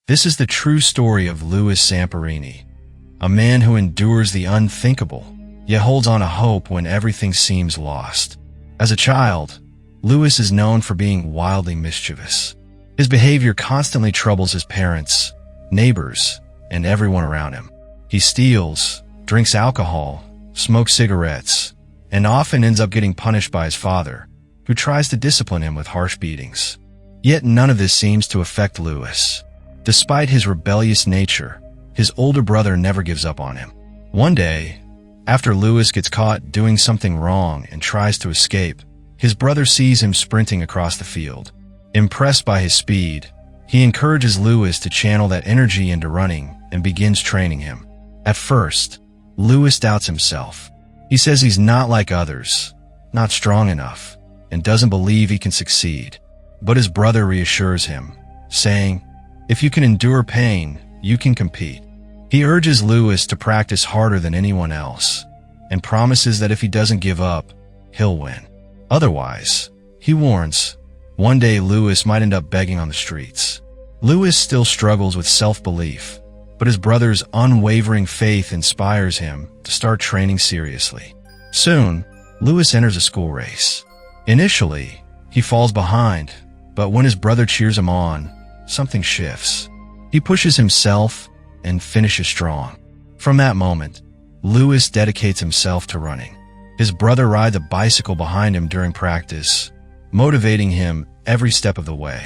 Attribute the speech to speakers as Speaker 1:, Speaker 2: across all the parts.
Speaker 1: This is the true story of Louis Zamperini, a man who endures the unthinkable, yet holds on to hope when everything seems lost. As a child, Louis is known for being wildly mischievous. His behavior constantly troubles his parents, neighbors, and everyone around him. He steals, drinks alcohol, smokes cigarettes, and often ends up getting punished by his father, who tries to discipline him with harsh beatings. Yet none of this seems to affect Louis. Despite his rebellious nature, his older brother never gives up on him. One day, after Louis gets caught doing something wrong and tries to escape, his brother sees him sprinting across the field. Impressed by his speed, he encourages Louis to channel that energy into running and begins training him. At first, Louis doubts himself. He says he's not like others, not strong enough, and doesn't believe he can succeed. But his brother reassures him, saying, "If you can endure pain, you can compete." He urges Louis to practice harder than anyone else, and promises that if he doesn't give up, he'll win. Otherwise, he warns, one day Louis might end up begging on the streets. Louis still struggles with self-belief, but his brother's unwavering faith inspires him to start training seriously. Soon, Louis enters a school race. Initially, he falls behind, but when his brother cheers him on, something shifts. He pushes himself and finishes strong. From that moment, Louis dedicates himself to running. His brother rides a bicycle behind him during practice, motivating him every step of the way.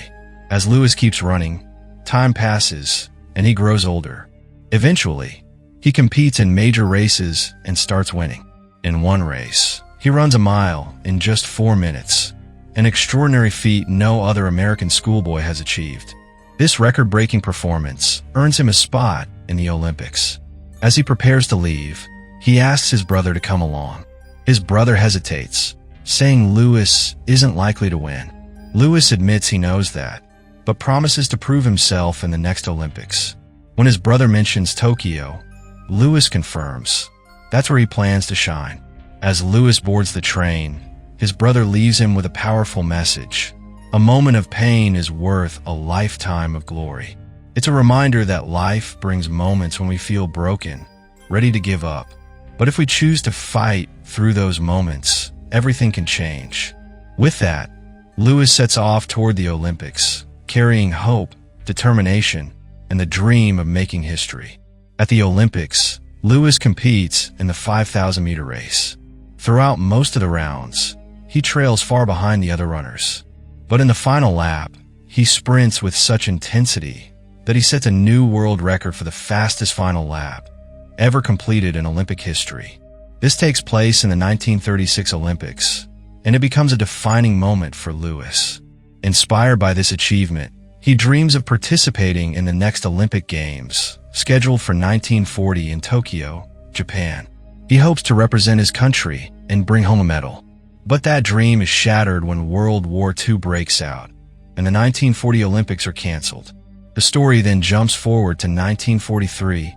Speaker 1: As Louis keeps running, time passes and he grows older. Eventually, he competes in major races and starts winning. In one race, he runs a mile in just 4 minutes, an extraordinary feat no other American schoolboy has achieved. This record-breaking performance earns him a spot in the Olympics. As he prepares to leave, he asks his brother to come along. His brother hesitates, saying Louis isn't likely to win. Louis admits he knows that, but promises to prove himself in the next Olympics. When his brother mentions Tokyo, Louis confirms that's where he plans to shine. As Louis boards the train, his brother leaves him with a powerful message. A moment of pain is worth a lifetime of glory. It's a reminder that life brings moments when we feel broken, ready to give up. But if we choose to fight through those moments, everything can change. With that, Louis sets off toward the Olympics, carrying hope, determination, and the dream of making history. At the Olympics, Louis competes in the 5,000-meter race. Throughout most of the rounds, he trails far behind the other runners. But in the final lap, he sprints with such intensity that he sets a new world record for the fastest final lap ever completed in Olympic history. This takes place in the 1936 Olympics, and it becomes a defining moment for Louis. Inspired by this achievement, he dreams of participating in the next Olympic Games, scheduled for 1940 in Tokyo, Japan. He hopes to represent his country and bring home a medal. But that dream is shattered when World War II breaks out, and the 1940 Olympics are canceled. The story then jumps forward to 1943,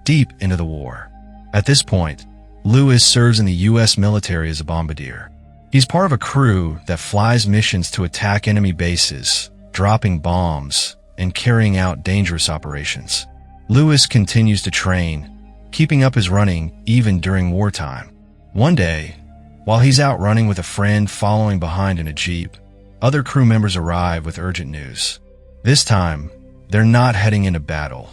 Speaker 1: deep into the war. At this point, Louis serves in the U.S. military as a bombardier. He's part of a crew that flies missions to attack enemy bases, dropping bombs, and carrying out dangerous operations. Louis continues to train, keeping up his running even during wartime. One day, while he's out running with a friend following behind in a Jeep, other crew members arrive with urgent news. This time, they're not heading into battle.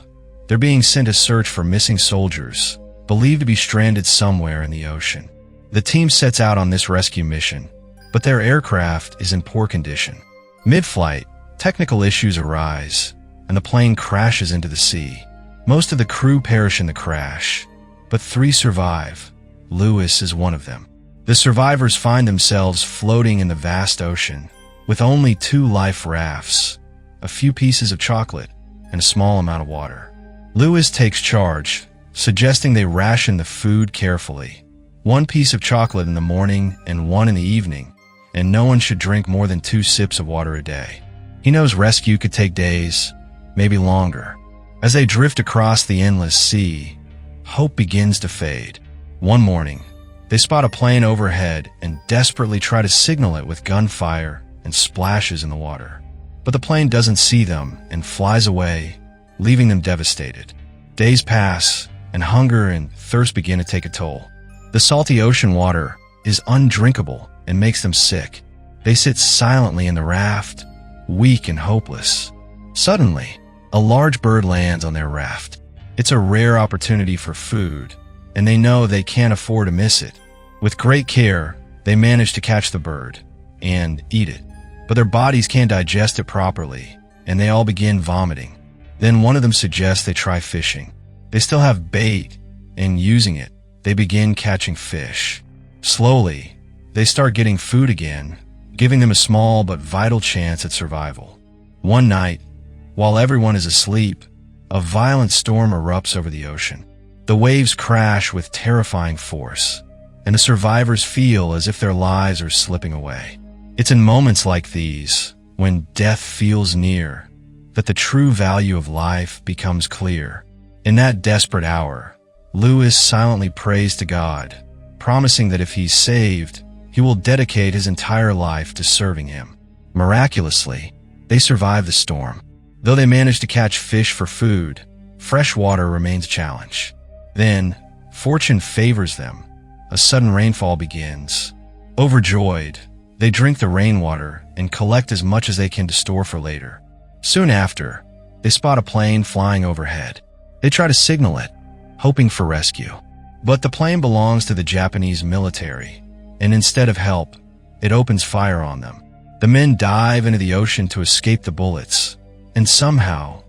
Speaker 1: They're being sent to search for missing soldiers, believed to be stranded somewhere in the ocean. The team sets out on this rescue mission, but their aircraft is in poor condition. Mid-flight, technical issues arise, and the plane crashes into the sea. Most of the crew perish in the crash, but 3 survive. Louis is one of them. The survivors find themselves floating in the vast ocean, with only 2 life rafts, a few pieces of chocolate, and a small amount of water. Louis takes charge, suggesting they ration the food carefully. 1 piece of chocolate in the morning and 1 in the evening, and no one should drink more than 2 sips of water a day. He knows rescue could take days, maybe longer. As they drift across the endless sea, hope begins to fade. One morning, they spot a plane overhead and desperately try to signal it with gunfire and splashes in the water. But the plane doesn't see them and flies away, leaving them devastated. Days pass, and hunger and thirst begin to take a toll. The salty ocean water is undrinkable and makes them sick. They sit silently in the raft, weak and hopeless. Suddenly, a large bird lands on their raft. It's a rare opportunity for food, and they know they can't afford to miss it. With great care, they manage to catch the bird and eat it. But their bodies can't digest it properly, and they all begin vomiting. Then one of them suggests they try fishing. They still have bait, and using it, they begin catching fish. Slowly, they start getting food again, giving them a small but vital chance at survival. One night, while everyone is asleep, a violent storm erupts over the ocean. The waves crash with terrifying force, and the survivors feel as if their lives are slipping away. It's in moments like these, when death feels near, that the true value of life becomes clear. In that desperate hour, Louis silently prays to God, promising that if he's saved, he will dedicate his entire life to serving him. Miraculously, they survive the storm. Though they manage to catch fish for food, fresh water remains a challenge. Then, fortune favors them. A sudden rainfall begins. Overjoyed, they drink the rainwater and collect as much as they can to store for later. Soon after, they spot a plane flying overhead. They try to signal it, hoping for rescue. But the plane belongs to the Japanese military, and instead of help, it opens fire on them. The men dive into the ocean to escape the bullets, and somehow,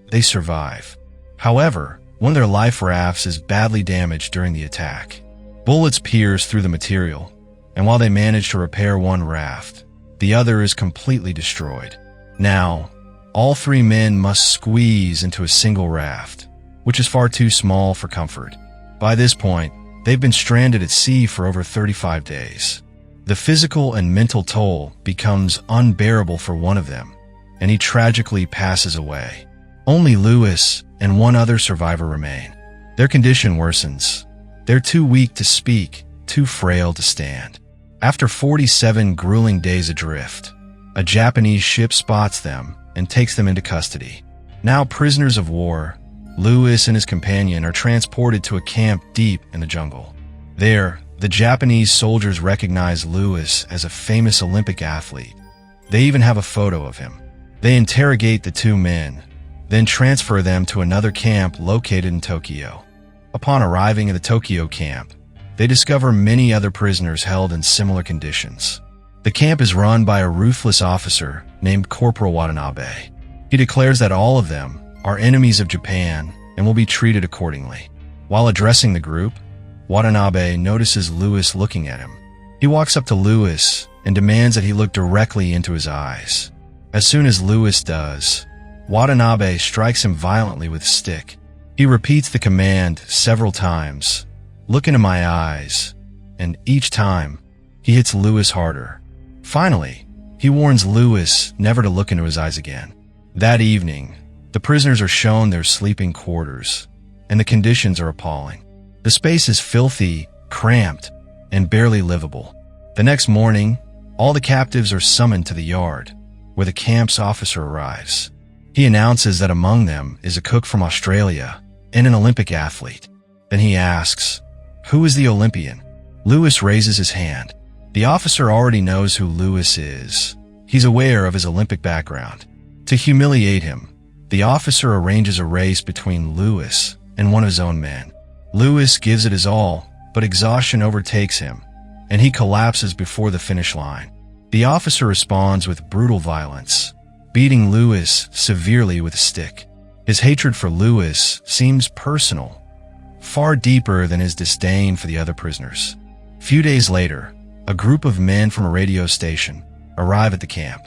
Speaker 1: they survive. However, one of their life rafts is badly damaged during the attack. Bullets pierce through the material, and while they manage to repair one raft, the other is completely destroyed. Now, all three men must squeeze into a single raft, which is far too small for comfort. By this point, they've been stranded at sea for over 35 days. The physical and mental toll becomes unbearable for one of them, and he tragically passes away. Only Louis and one other survivor remain. Their condition worsens. They're too weak to speak, too frail to stand. After 47 grueling days adrift, a Japanese ship spots them and takes them into custody. Now prisoners of war, Louis and his companion are transported to a camp deep in the jungle. There, the Japanese soldiers recognize Louis as a famous Olympic athlete. They even have a photo of him. They interrogate the two men, then transfer them to another camp located in Tokyo. Upon arriving at the Tokyo camp, they discover many other prisoners held in similar conditions. The camp is run by a ruthless officer named Corporal Watanabe. He declares that all of them are enemies of Japan and will be treated accordingly. While addressing the group, Watanabe notices Louis looking at him. He walks up to Louis and demands that he look directly into his eyes. As soon as Louis does, Watanabe strikes him violently with a stick. He repeats the command several times, "Look into my eyes," and each time, he hits Louis harder. Finally, he warns Louis never to look into his eyes again. That evening, the prisoners are shown their sleeping quarters, and the conditions are appalling. The space is filthy, cramped, and barely livable. The next morning, all the captives are summoned to the yard, where the camp's officer arrives. He announces that among them is a cook from Australia and an Olympic athlete. Then he asks, "Who is the Olympian?" Louis raises his hand. The officer already knows who Louis is. He's aware of his Olympic background. To humiliate him, the officer arranges a race between Louis and one of his own men. Louis gives it his all, but exhaustion overtakes him, and he collapses before the finish line. The officer responds with brutal violence, beating Louis severely with a stick. His hatred for Louis seems personal, far deeper than his disdain for the other prisoners. Few days later, a group of men from a radio station arrive at the camp.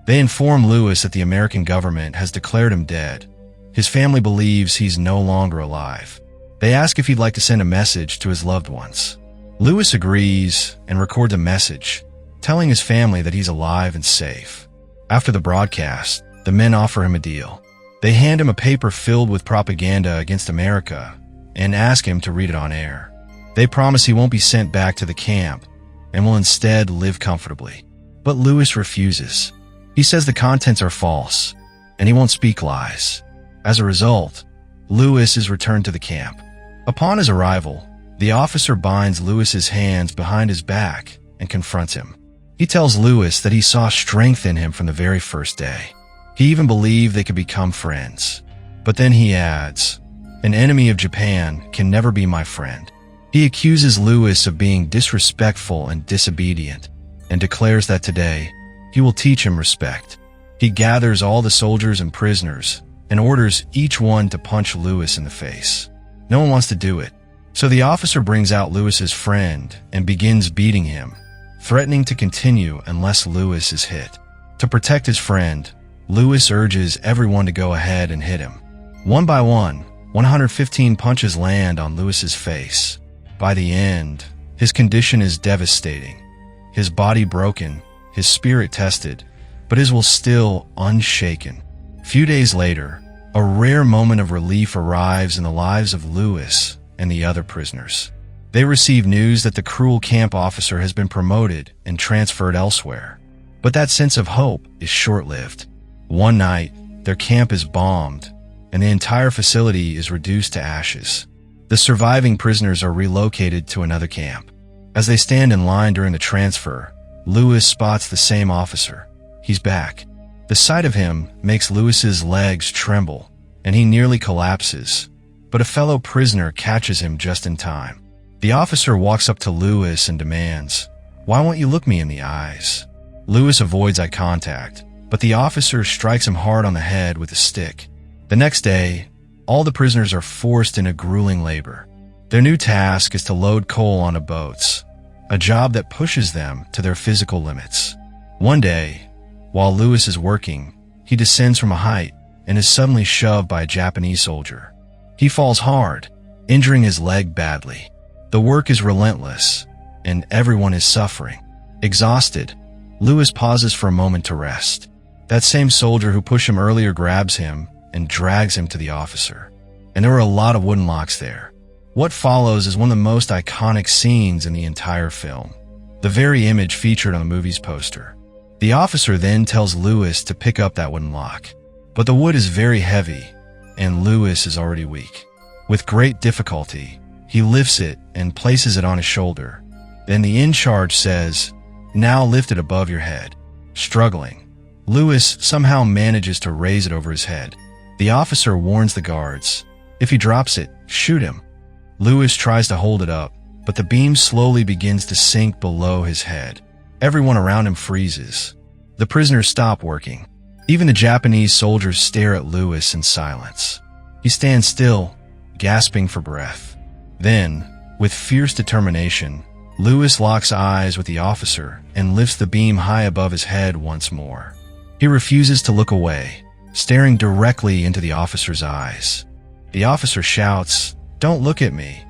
Speaker 1: They inform Louis that the American government has declared him dead. His family believes he's no longer alive. They ask if he'd like to send a message to his loved ones. Louis agrees and records a message, telling his family that he's alive and safe. After the broadcast, the men offer him a deal. They hand him a paper filled with propaganda against America and ask him to read it on air. They promise he won't be sent back to the camp and will instead live comfortably. But Louis refuses. He says the contents are false, and he won't speak lies. As a result, Louis is returned to the camp. Upon his arrival, the officer binds Louis's hands behind his back and confronts him. He tells Louis that he saw strength in him from the very first day. He even believed they could become friends. But then he adds, "An enemy of Japan can never be my friend." He accuses Louis of being disrespectful and disobedient, and declares that today he will teach him respect. He gathers all the soldiers and prisoners and orders each one to punch Louis in the face. No one wants to do it, so the officer brings out Louis's friend and begins beating him, threatening to continue unless Louis is hit. To protect his friend, Louis urges everyone to go ahead and hit him. One by one, 115 punches land on Louis's face. By the end, his condition is devastating. His body broken, his spirit tested, but his will still unshaken. Few days later, a rare moment of relief arrives in the lives of Louis and the other prisoners. They receive news that the cruel camp officer has been promoted and transferred elsewhere. But that sense of hope is short-lived. One night, their camp is bombed, and the entire facility is reduced to ashes. The surviving prisoners are relocated to another camp. As they stand in line during the transfer, Louis spots the same officer. He's back. The sight of him makes Louis's legs tremble, and he nearly collapses, but a fellow prisoner catches him just in time. The officer walks up to Louis and demands, "Why won't you look me in the eyes?" Louis avoids eye contact, but the officer strikes him hard on the head with a stick. The next day, all the prisoners are forced into grueling labor. Their new task is to load coal onto boats, a job that pushes them to their physical limits. One day, while Louis is working, he descends from a height and is suddenly shoved by a Japanese soldier. He falls hard, injuring his leg badly. The work is relentless, and everyone is suffering. Exhausted, Louis pauses for a moment to rest. That same soldier who pushed him earlier grabs him and drags him to the officer. And there are a lot of wooden locks there. What follows is one of the most iconic scenes in the entire film, the very image featured on the movie's poster. The officer then tells Louis to pick up that wooden lock, but the wood is very heavy, and Louis is already weak. With great difficulty, he lifts it and places it on his shoulder. Then the in-charge says, "Now lift it above your head." Struggling, Louis somehow manages to raise it over his head. The officer warns the guards, "If he drops it, shoot him." Louis tries to hold it up, but the beam slowly begins to sink below his head. Everyone around him freezes. The prisoners stop working. Even the Japanese soldiers stare at Louis in silence. He stands still, gasping for breath. Then, with fierce determination, Louis locks eyes with the officer and lifts the beam high above his head once more. He refuses to look away, staring directly into the officer's eyes. The officer shouts, "Don't look at me,"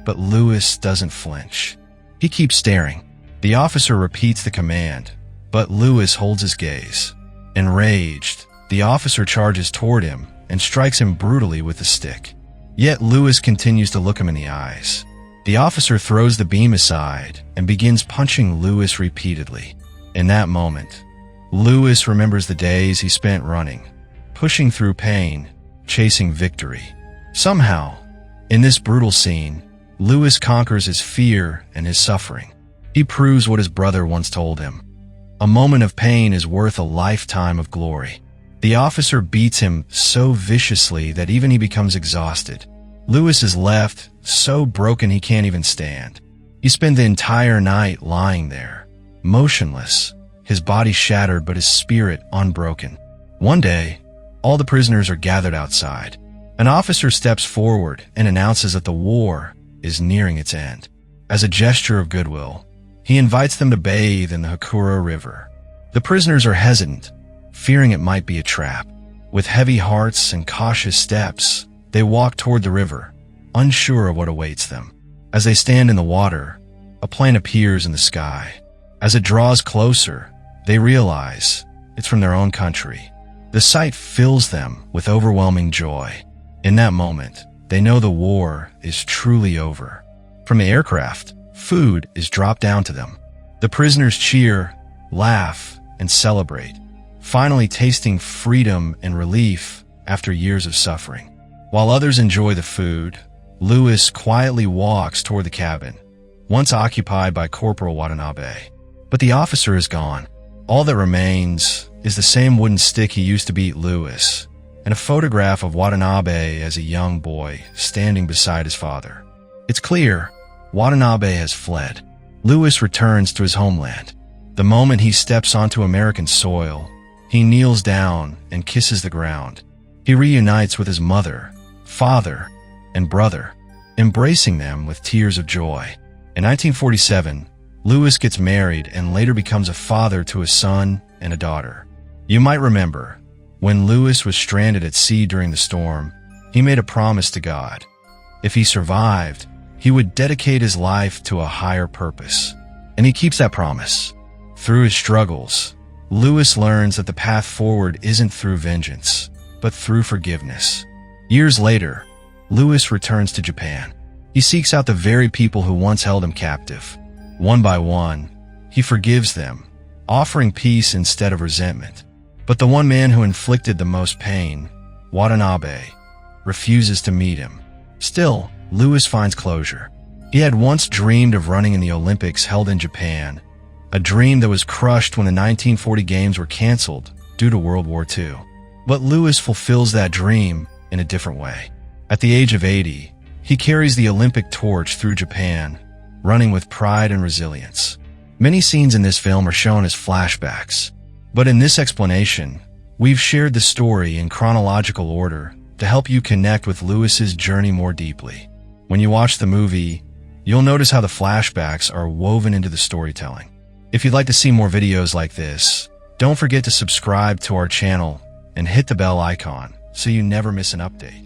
Speaker 1: but Louis doesn't flinch. He keeps staring. The officer repeats the command, but Louis holds his gaze. Enraged, the officer charges toward him and strikes him brutally with the stick. Yet Louis continues to look him in the eyes. The officer throws the beam aside and begins punching Louis repeatedly. In that moment, Louis remembers the days he spent running, pushing through pain, chasing victory. Somehow, in this brutal scene, Louis conquers his fear and his suffering. He proves what his brother once told him. A moment of pain is worth a lifetime of glory. The officer beats him so viciously that even he becomes exhausted. Louis is left so broken he can't even stand. He spent the entire night lying there, motionless, his body shattered but his spirit unbroken. One day, all the prisoners are gathered outside. An officer steps forward and announces that the war is nearing its end. As a gesture of goodwill, he invites them to bathe in the Hakura River. The prisoners are hesitant, fearing it might be a trap. With heavy hearts and cautious steps, they walk toward the river, unsure of what awaits them. As they stand in the water, a plane appears in the sky. As it draws closer, they realize it's from their own country. The sight fills them with overwhelming joy. In that moment, they know the war is truly over. From the aircraft, food is dropped down to them. The prisoners cheer, laugh, and celebrate. Finally tasting freedom and relief, after years of suffering. While others enjoy the food, Louis quietly walks toward the cabin, once occupied by Corporal Watanabe. But the officer is gone. All that remains is the same wooden stick he used to beat Louis, and a photograph of Watanabe as a young boy standing beside his father. It's clear Watanabe has fled. Louis returns to his homeland. The moment he steps onto American soil, he kneels down and kisses the ground. He reunites with his mother, father, and brother, embracing them with tears of joy. In 1947, Louis gets married and later becomes a father to a son and a daughter. You might remember, when Louis was stranded at sea during the storm, he made a promise to God. If he survived, he would dedicate his life to a higher purpose. And he keeps that promise. Through his struggles, Louis learns that the path forward isn't through vengeance, but through forgiveness. Years later, Louis returns to Japan. He seeks out the very people who once held him captive. One by one, he forgives them, offering peace instead of resentment. But the one man who inflicted the most pain, Watanabe, refuses to meet him. Still, Louis finds closure. He had once dreamed of running in the Olympics held in Japan, a dream that was crushed when the 1940 Games were canceled due to World War II. But Louis fulfills that dream in a different way. At the age of 80, he carries the Olympic torch through Japan, running with pride and resilience. Many scenes in this film are shown as flashbacks, but in this explanation, we've shared the story in chronological order to help you connect with Louis's journey more deeply. When you watch the movie, you'll notice how the flashbacks are woven into the storytelling. If you'd like to see more videos like this, don't forget to subscribe to our channel and hit the bell icon so you never miss an update.